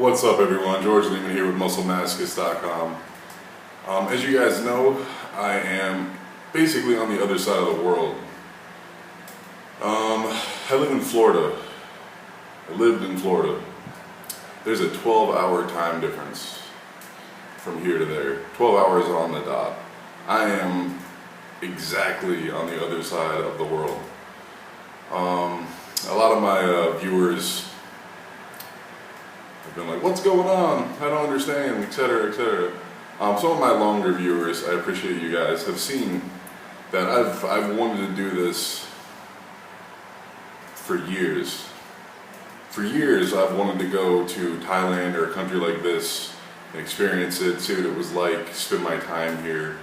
What's up, everyone? George Leeman here with MuscleMasochist.com. As you guys know, I am basically on the other side of the world. I live in Florida. I lived in Florida. There's a 12-hour time difference from here to there. 12 hours on the dot. I am exactly on the other side of the world. A lot of my viewers have been like, what's going on? I don't understand, etc., etc. Some of my longer viewers, I appreciate you guys, have seen that I've wanted to do this for years. For years, I've wanted to go to Thailand or a country like this and experience it, see what it was like, spend my time here.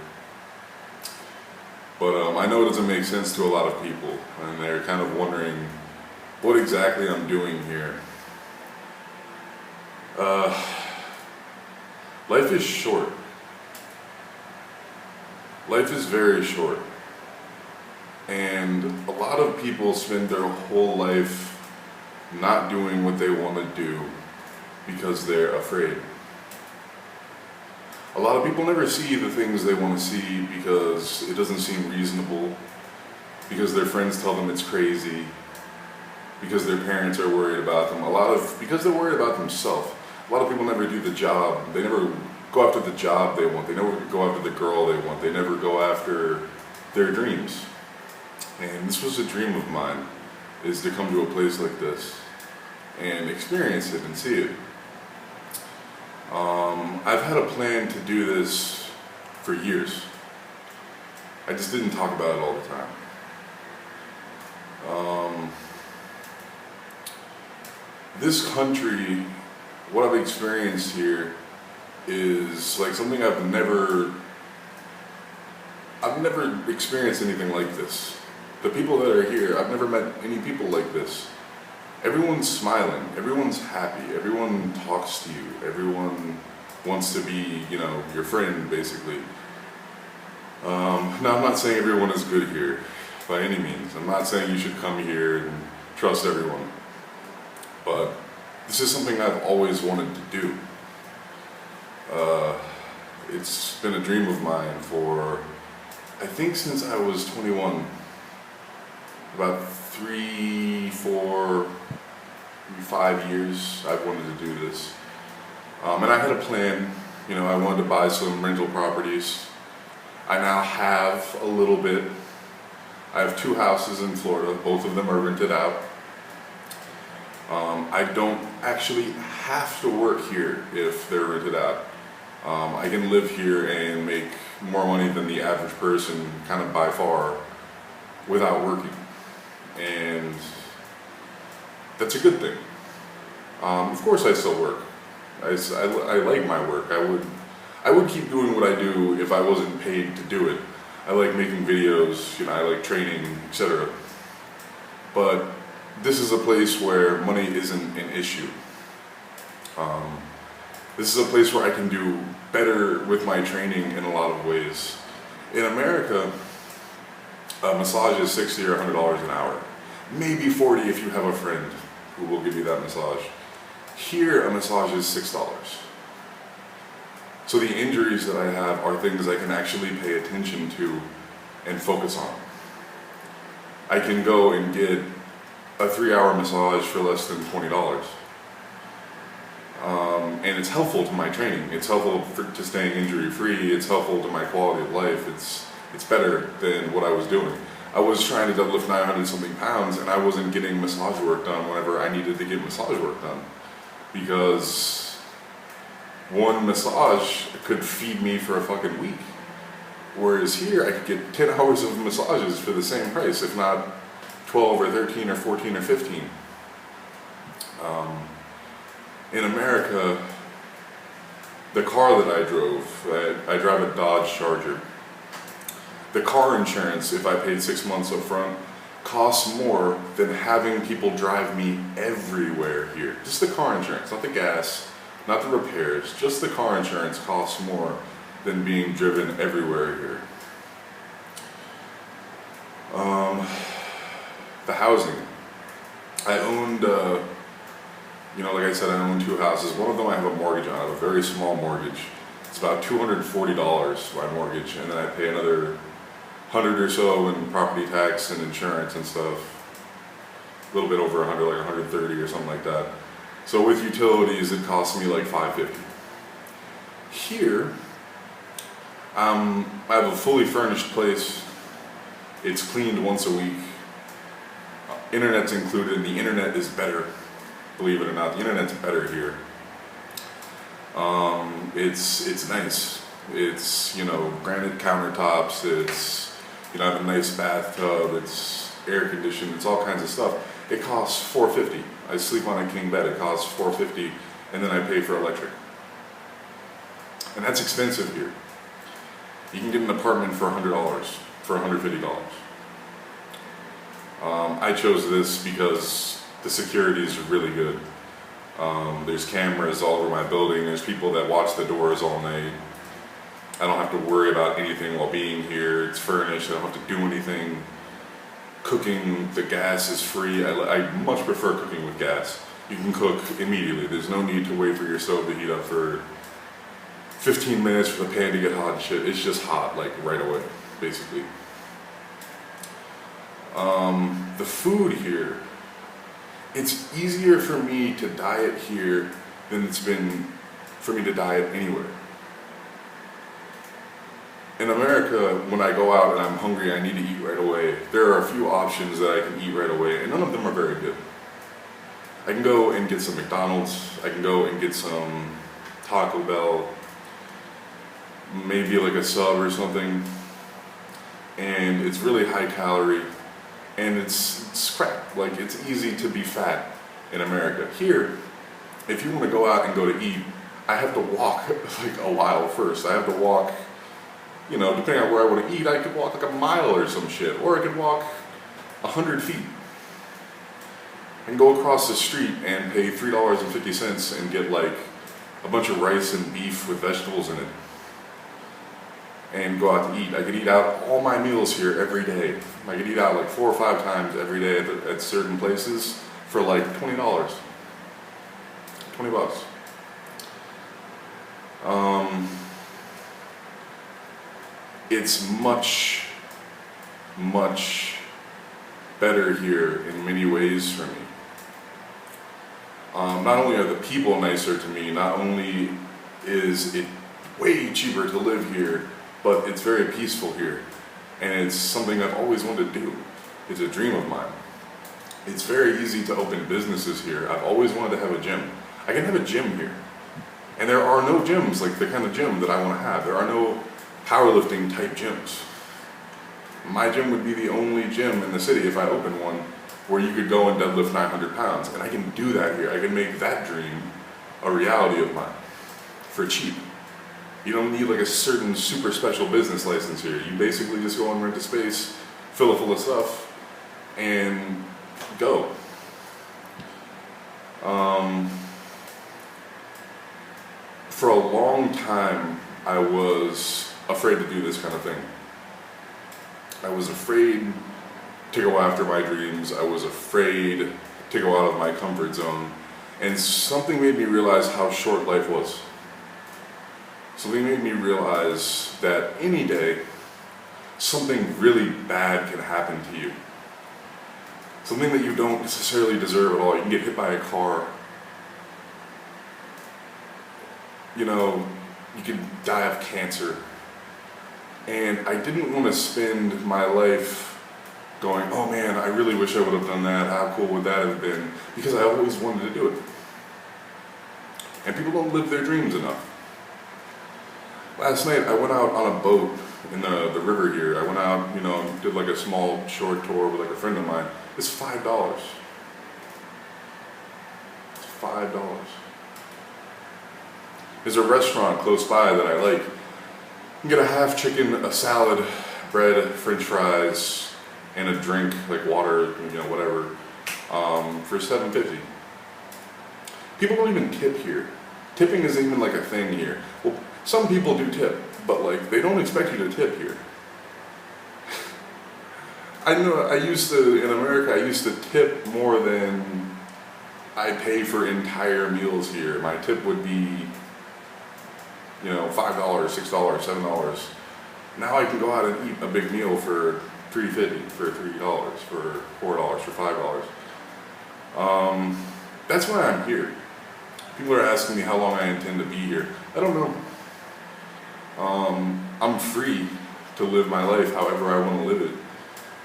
But I know it doesn't make sense to a lot of people, and they're kind of wondering what exactly I'm doing here. Life is short. Life is very short. And a lot of people spend their whole life not doing what they want to do because they're afraid. A lot of people never see the things they want to see because it doesn't seem reasonable, because their friends tell them it's crazy, because their parents are worried about them, because they're worried about themselves. A lot of people never do the job. They never go after the job they want. They never go after the girl they want. They never go after their dreams. And this was a dream of mine, is to come to a place like this and experience it and see it. I've had a plan to do this for years. I just didn't talk about it all the time. This country, what I've experienced here is like something I've never experienced anything like this. The people that are here, I've never met any people like this. Everyone's smiling, everyone's happy, everyone talks to you, everyone wants to be, your friend, basically. Now, I'm not saying everyone is good here, by any means. I'm not saying you should come here and trust everyone. But this is something I've always wanted to do. It's been a dream of mine for, I think, since I was 21. About 3, 4, 5 years I've wanted to do this. And I had a plan. I wanted to buy some rental properties. I now have a little bit. I have 2 houses in Florida. Both of them are rented out. I don't actually have to work here if they're rented out. I can live here and make more money than the average person, kind of by far, without working. And that's a good thing. Of course I still work. I like my work. I would keep doing what I do if I wasn't paid to do it. I like making videos, I like training, etc. But this is a place where money isn't an issue. This is a place where I can do better with my training in a lot of ways. In America, a massage is $60 or $100 an hour. Maybe $40 if you have a friend who will give you that massage. Here, a massage is $6. So the injuries that I have are things I can actually pay attention to and focus on. I can go and get a 3-hour massage for less than $20. And it's helpful to my training. It's helpful to staying injury-free. It's helpful to my quality of life. It's better than what I was doing. I was trying to deadlift 900-something pounds, and I wasn't getting massage work done whenever I needed to get massage work done. Because one massage could feed me for a fucking week. Whereas here, I could get 10 hours of massages for the same price, if not 12 or 13 or 14 or 15. In America, the car that I drove, I drive a Dodge Charger. The car insurance, if I paid 6 months up front, costs more than having people drive me everywhere here. Just the car insurance, not the gas, not the repairs, just the car insurance costs more than being driven everywhere here. The housing. I owned like I said, I own 2 houses. One of them I have a mortgage on. I have a very small mortgage. It's about $240 my mortgage, and then I pay another 100 or so in property tax and insurance and stuff. A little bit over 100, like 130 or something like that. So with utilities, it costs me like $550. Here, I have a fully furnished place. It's cleaned once a week. Internet's included, and the internet is better. Believe it or not, the internet's better here. It's nice. It's, granite countertops. It's, I have a nice bathtub. It's air conditioned. It's all kinds of stuff. It costs $450. I sleep on a king bed. It costs $450, and then I pay for electric. And that's expensive here. You can get an apartment for $100, for $150. I chose this because the security is really good. There's cameras all over my building. There's people that watch the doors all night. I don't have to worry about anything while being here. It's furnished. I don't have to do anything. Cooking, the gas is free. I much prefer cooking with gas. You can cook immediately. There's no need to wait for your stove to heat up for 15 minutes for the pan to get hot and shit. It's just hot, like right away, basically. The food here, it's easier for me to diet here than it's been for me to diet anywhere. In America, when I go out and I'm hungry, I need to eat right away. There are a few options that I can eat right away, and none of them are very good. I can go and get some McDonald's, I can go and get some Taco Bell, maybe like a sub or something, and it's really high calorie, and it's crap. Like, it's easy to be fat in America. Here, if you want to go out and go to eat, I have to walk like a while first. I have to walk, depending on where I want to eat, I could walk like a mile or some shit, or I could walk 100 feet. I can go across the street and pay $3.50 and get like a bunch of rice and beef with vegetables in it, and go out to eat. I could eat out all my meals here every day. I could eat out like 4 or 5 times every day at certain places for like $20. $20. It's much, much better here in many ways for me. Not only are the people nicer to me, not only is it way cheaper to live here, but it's very peaceful here. And it's something I've always wanted to do. It's a dream of mine. It's very easy to open businesses here. I've always wanted to have a gym. I can have a gym here. And there are no gyms like the kind of gym that I want to have. There are no powerlifting type gyms. My gym would be the only gym in the city, if I open one, where you could go and deadlift 900 pounds. And I can do that here. I can make that dream a reality of mine for cheap. You don't need like a certain super special business license here. You basically just go and rent a space, fill it full of stuff, and go. For a long time, I was afraid to do this kind of thing. I was afraid to go after my dreams. I was afraid to go out of my comfort zone. And something made me realize how short life was. Something made me realize that any day, something really bad can happen to you. Something that you don't necessarily deserve at all. You can get hit by a car. You can die of cancer. And I didn't want to spend my life going, oh man, I really wish I would have done that. How cool would that have been? Because I always wanted to do it. And people don't live their dreams enough. Last night I went out on a boat in the river here. I went out, did like a small short tour with like a friend of mine. It's $5. It's $5. There's a restaurant close by that I like. You can get a half chicken, a salad, bread, french fries, and a drink, like water, whatever, for $7.50. People don't even tip here. Tipping isn't even like a thing here. Well, some people do tip, but like they don't expect you to tip here. In America, I used to tip more than I pay for entire meals here. My tip would be, $5, $6, $7. Now I can go out and eat a big meal for $3.50, for $3, for $4, for $5. That's why I'm here. People are asking me how long I intend to be here. I don't know. I'm free to live my life however I want to live it,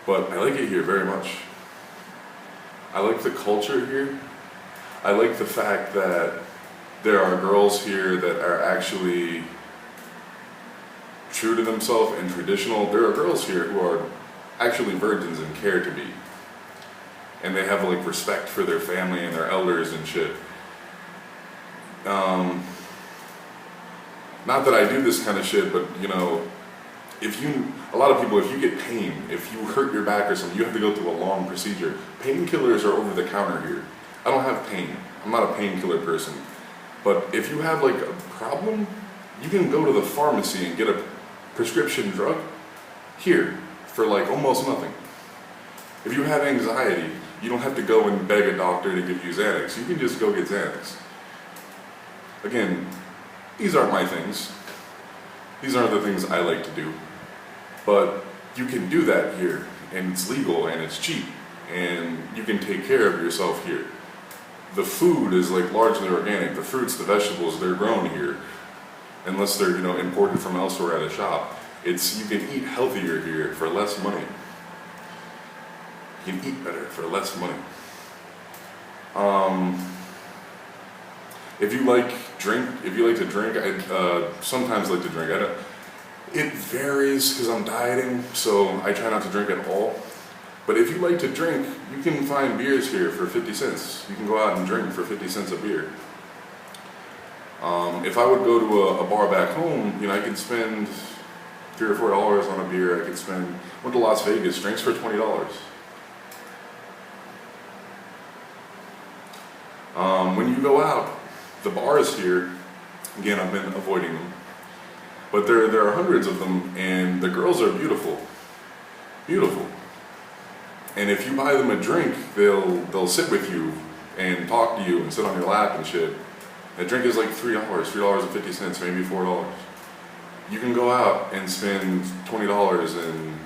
but I like it here very much. I like the culture here. I like the fact that there are girls here that are actually true to themselves and traditional. There are girls here who are actually virgins and care to be. And they have like respect for their family and their elders and shit. Not that I do this kind of shit, but a lot of people, if you get pain, if you hurt your back or something, you have to go through a long procedure. Painkillers are over the counter here. I don't have pain. I'm not a painkiller person. But if you have like a problem, you can go to the pharmacy and get a prescription drug here for like almost nothing. If you have anxiety, you don't have to go and beg a doctor to give you Xanax. You can just go get Xanax. Again, these aren't my things. These aren't the things I like to do. But you can do that here, and it's legal and it's cheap, and you can take care of yourself here. The food is like largely organic. The fruits, the vegetables, they're grown here, unless they're imported from elsewhere at a shop. You can eat healthier here for less money. You can eat better for less money. If you like to drink, I sometimes like to drink. It varies because I'm dieting, so I try not to drink at all. But if you like to drink, you can find beers here for 50 cents. You can go out and drink for 50 cents a beer. If I would go to a bar back home, I could spend $3 or $4 on a beer. I could went to Las Vegas, drinks for $20. When you go out, the bars here, again, I've been avoiding them, but there are hundreds of them, and the girls are beautiful, beautiful. And if you buy them a drink, they'll sit with you and talk to you and sit on your lap and shit. A drink is like $3.50, maybe $4. You can go out and spend $20, and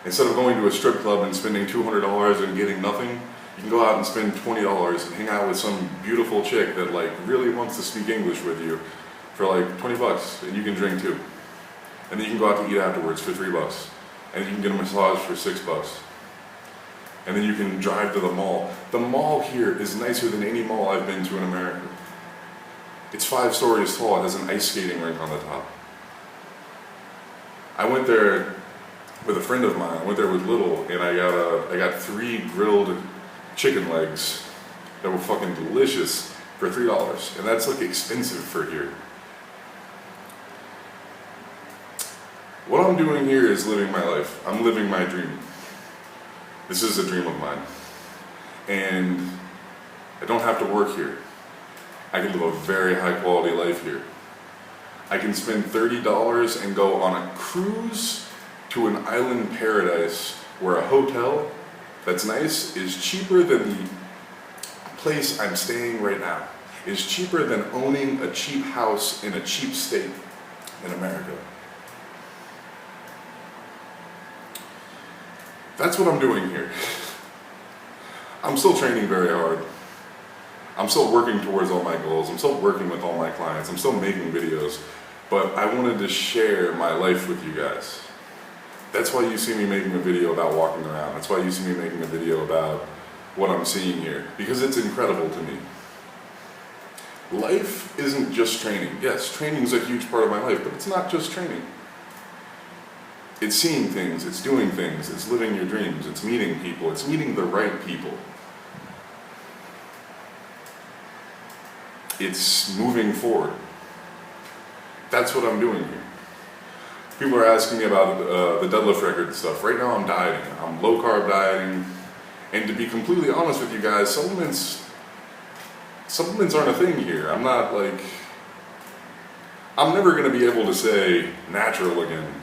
instead of going to a strip club and spending $200 and getting nothing, you can go out and spend $20 and hang out with some beautiful chick that like really wants to speak English with you for like $20, and you can drink too. And then you can go out to eat afterwards for $3, and you can get a massage for $6. And then you can drive to the mall. The mall here is nicer than any mall I've been to in America. It's 5 stories tall. It has an ice skating rink on the top. I went there with a friend of mine. I went there with Little, and I got 3 grilled chicken legs that were fucking delicious for $3, and that's like expensive for here. What I'm doing here is living my life. I'm living my dream. This is a dream of mine, and I don't have to work here. I can live a very high quality life here. I can spend $30 and go on a cruise to an island paradise where a hotel that's nice is cheaper than the place I'm staying right now. Is cheaper than owning a cheap house in a cheap state in America. That's what I'm doing here. I'm still training very hard. I'm still working towards all my goals. I'm still working with all my clients. I'm still making videos. But I wanted to share my life with you guys. That's why you see me making a video about walking around. That's why you see me making a video about what I'm seeing here. Because it's incredible to me. Life isn't just training. Yes, training is a huge part of my life, but it's not just training. It's seeing things, it's doing things, it's living your dreams, it's meeting people, it's meeting the right people. It's moving forward. That's what I'm doing here. People are asking me about the deadlift record and stuff. Right now I'm dieting. I'm low carb dieting. And to be completely honest with you guys, supplements aren't a thing here. I'm never going to be able to say natural again.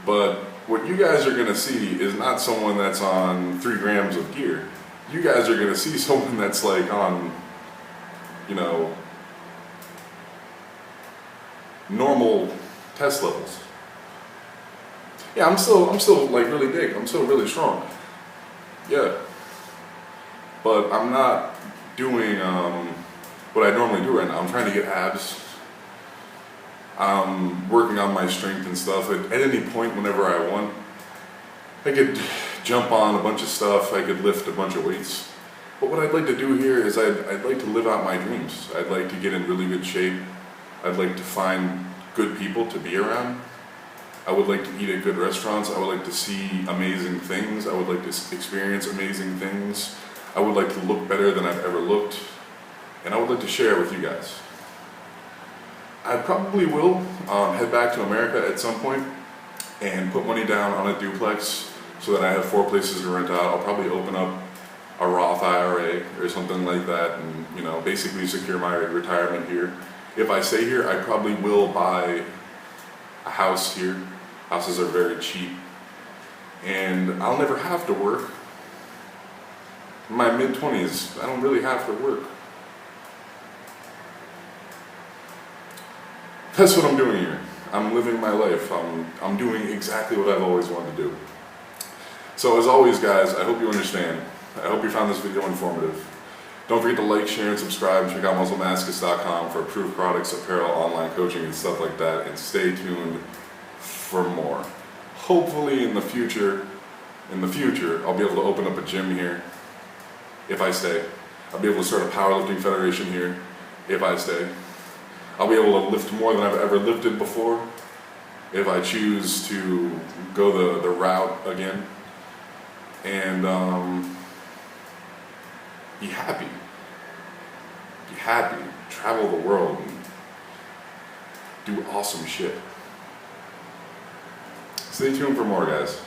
But what you guys are going to see is not someone that's on 3 grams of gear. you guys are gonna see someone that's like on, you know, normal test levels. Yeah, I'm still like really big. I'm still really strong. Yeah, but I'm not doing what I normally do right now. I'm trying to get abs. I'm working on my strength and stuff. At any point, whenever I want, I could jump on a bunch of stuff. I could lift a bunch of weights. But what I'd like to do here is I'd like to live out my dreams. I'd like to get in really good shape. I'd like to find good people to be around. I would like to eat at good restaurants. I would like to see amazing things. I would like to experience amazing things. I would like to look better than I've ever looked. And I would like to share it with you guys. I probably will head back to America at some point and put money down on a duplex so that I have 4 places to rent out. I'll probably open up a Roth IRA or something like that and, you know, basically secure my retirement here. If I stay here, I probably will buy a house here. Houses are very cheap. And I'll never have to work. In my mid-20s, I don't really have to work. That's what I'm doing here. I'm living my life. I'm doing exactly what I've always wanted to do. So as always, guys, I hope you understand. I hope you found this video informative. Don't forget to like, share, and subscribe. Check out musclemascus.com for approved products, apparel, online coaching, and stuff like that. And stay tuned for more. Hopefully in the future, I'll be able to open up a gym here if I stay. I'll be able to start a powerlifting federation here if I stay. I'll be able to lift more than I've ever lifted before if I choose to go the route again. And be happy. Be happy. Travel the world and do awesome shit. Stay tuned for more, guys.